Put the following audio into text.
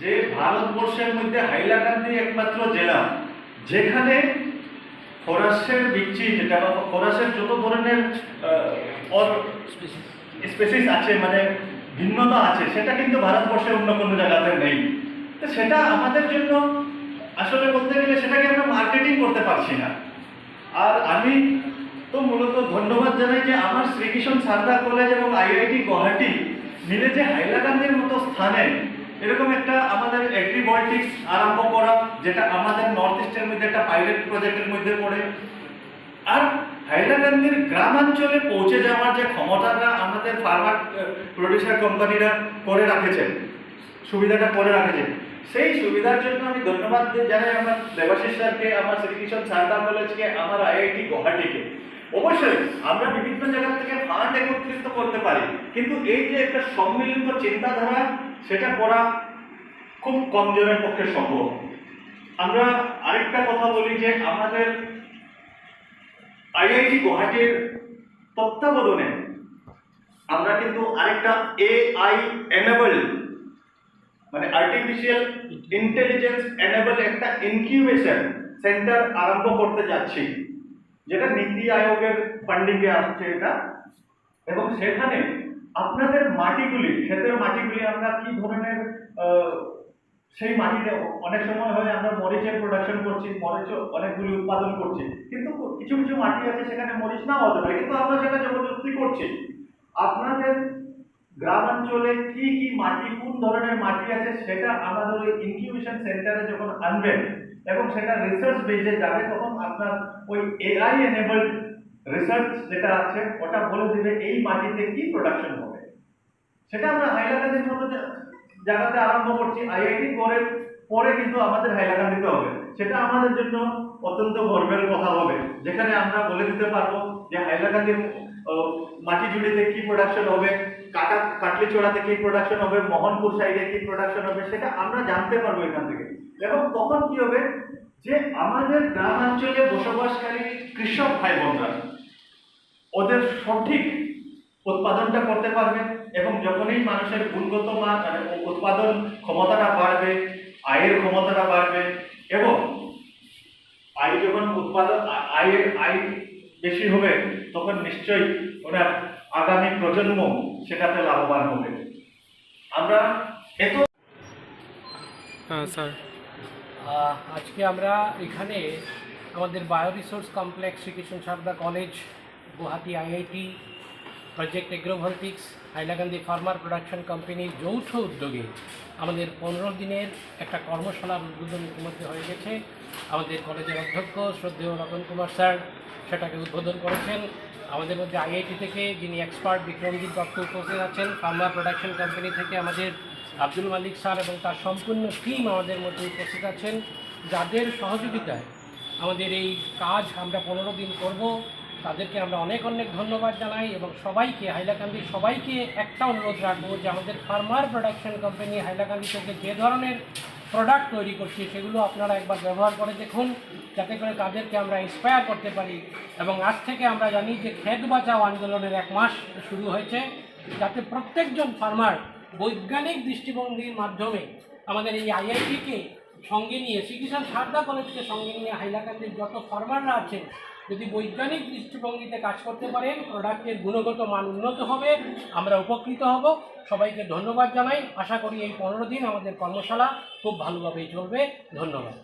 যে ভারতবর্ষের মধ্যে হাইলাকান্দি একমাত্র জেলা যেখানে ফরাসের বিচ্ছি যেটা বা ফরাসের যত ধরনের স্পেসিস আছে মানে ভিন্নতা আছে সেটা কিন্তু ভারতবর্ষের অন্য কোনো জায়গাতে নেই। তো সেটা আমাদের জন্য আসলে বলতে গেলে সেটাকে আমরা মার্কেটিং করতে পারছি না। আর আমি তো মূলত ধন্যবাদ জানাই যে আমার শ্রীকৃষ্ণ সারদা কলেজ এবং আইআইটি গুয়াহাটি মিলে যে হাইলাকান্দির মতো স্থানে এরকম একটা আমাদের এগ্রিভল্টিক্স আরম্ভ করা, যেটা আমাদের নর্থ ইস্টের মধ্যে একটা পাইলট প্রজেক্টের মধ্যে পড়ে। আর হাইলাকান্দির গ্রামাঞ্চলে পৌঁছে যাওয়ার যে ক্ষমতাটা আমাদের ফার্মার প্রডিউসার কোম্পানিরা করে রাখেছেন, সুবিধাটা করে রাখেছেন, সেই সুবিধার জন্য আমি ধন্যবাদ জানাই আমার দেবাশিস স্যারকে, আমার শ্রীকৃষ্ণ সারদা কলেজকে, আমার আইআইটি গুয়াহাটিকে। অবশ্যই আমরা বিভিন্ন জায়গা থেকে ফান্ড একত্রিত করতে পারি, কিন্তু এই যে একটা সম্মিলিত চিন্তাধারা সেটা করা খুব কম জনের পক্ষে সম্ভব। আমরা আরেকটা কথা বলি যে আমাদের আইআইটি গুয়াহাটির তত্ত্বাবধানে আমরা কিন্তু আরেকটা এআই এনেবল মানে আর্টিফিশিয়াল ইন্টেলিজেন্স এনেবল একটা ইনকিউবেশন সেন্টার আরম্ভ করতে যাচ্ছি, যেটা নীতি আয়োগের ফান্ডিংয়ে আসছে এটা। এবং সেখানে আপনাদের মাটিগুলি, ক্ষেতের মাটিগুলি আমরা কি ধরনের সেই মাটিতে অনেক সময় হয় আমরা মরিচের প্রোডাকশন করছি, মরিচ অনেকগুলি উৎপাদন করছি, কিন্তু কিছু কিছু মাটি আছে সেখানে মরিচ নাও হতে পারে, কিন্তু আমরা সেটা জবরদস্তি করছি। আপনাদের গ্রামাঞ্চলে কি কি মাটি, কোন ধরনের মাটি আছে সেটা আমাদের ওই ইনকিউবেশন সেন্টারে যখন আনবেন এবং সেটা রিসার্চ বেজে যাবে, তখন আপনার ওই এআই এনেবলড রিসার্চ যেটা আছে ওটা বলে দিবে এই মাটিতে কি প্রোডাকশন হবে। সেটা আমরা হাইলাকান্দির মতো জায়গাতে আরম্ভ করছি, আইআইটি করের পরে কিন্তু আমাদের হাইলাকান্দিতে হবে। সেটা আমাদের জন্য অত্যন্ত গর্বের কথা হবে, যেখানে আমরা বলে দিতে পারবো যে হাইলাকান্দির মাটিজুড়িতে কি প্রোডাকশন হবে, কাটলিচড়াতে কি প্রোডাকশন হবে, মোহনপুর সাইডে কি প্রোডাকশন হবে, সেটা আমরা জানতে পারবো এখান থেকে। এবং তখন কি হবে যে আমাদের গ্রামাঞ্চলে বসবাসকারী কৃষক ভাই বোনরা ওদের সঠিক উৎপাদনটা করতে পারবে, এবং যখনই মানুষের গুণগত মান মানে উৎপাদন ক্ষমতাটা বাড়বে, আয়ের ক্ষমতাটা বাড়বে, এবং আয় যখন উৎপাদন আয় বেশি হবে, তখন নিশ্চয়ই ওরা আগামী প্রজন্ম সেটাতে লাভবান হবে। আমরা এত স্যার আজকে আমরা এখানে আমাদের bio resource complex Srikrishna Sarada college, Guwahati IIT, project agrovoltaics, Hailakandi farmer production কোম্পানির যৌথ উদ্যোগে আমাদের 15 দিনের একটা কর্মশালার উদ্বোধন ইতিমধ্যে হয়ে গেছে। আমাদের কলেজের অধ্যক্ষ শ্রদ্ধেয় রতন কুমার স্যার সেটাকে উদ্বোধন করেছেন। আমাদের মধ্যে আইআইটি থেকে যিনি এক্সপার্ট বিক্রমজিৎ দত্ত উপস্থিত আছেন, ফার্মার প্রোডাকশন কোম্পানি থেকে আমাদের আব্দুল মালিক স্যার এবং তার সম্পূর্ণ টিম আমাদের মধ্যে উপস্থিত আছেন, যাদের সহযোগিতায় আমাদের এই কাজ আমরা 15 দিন করব। তাদেরকে আমরা অনেক অনেক ধন্যবাদ জানাই, এবং সবাইকে, হাইলাকান্দির সবাইকে একটা অনুরোধ রাখবো যে আমাদের ফার্মার প্রোডাকশন কোম্পানি হাইলাকান্দি থেকে যে ধরনের প্রোডাক্ট তৈরি করছি সেগুলো আপনারা একবার ব্যবহার করে দেখুন, যাতে করে তাদেরকে আমরা ইন্সপায়ার করতে পারি। এবং আজ থেকে আমরা জানি যে ক্ষেত বাঁচাও আন্দোলনের 1 মাস শুরু হয়েছে, যাতে প্রত্যেকজন ফার্মার বৈজ্ঞানিক দৃষ্টিভঙ্গির মাধ্যমে আমাদের এই আইআইটিকে সঙ্গে নিয়ে, শ্রীকৃষ্ণ সারদা কলেজকে সঙ্গে নিয়ে হাইলাকান্দির যত ফার্মাররা আছেন যদি বৈজ্ঞানিক দৃষ্টিভঙ্গিতে কাজ করতে পারেন, প্রোডাক্টের গুণগত মান উন্নত হবে, আমরা উপকৃত হব। সবাইকে ধন্যবাদ জানাই। আশা করি এই 15 দিন আমাদের কর্মশালা খুব ভালোভাবেই চলবে। ধন্যবাদ।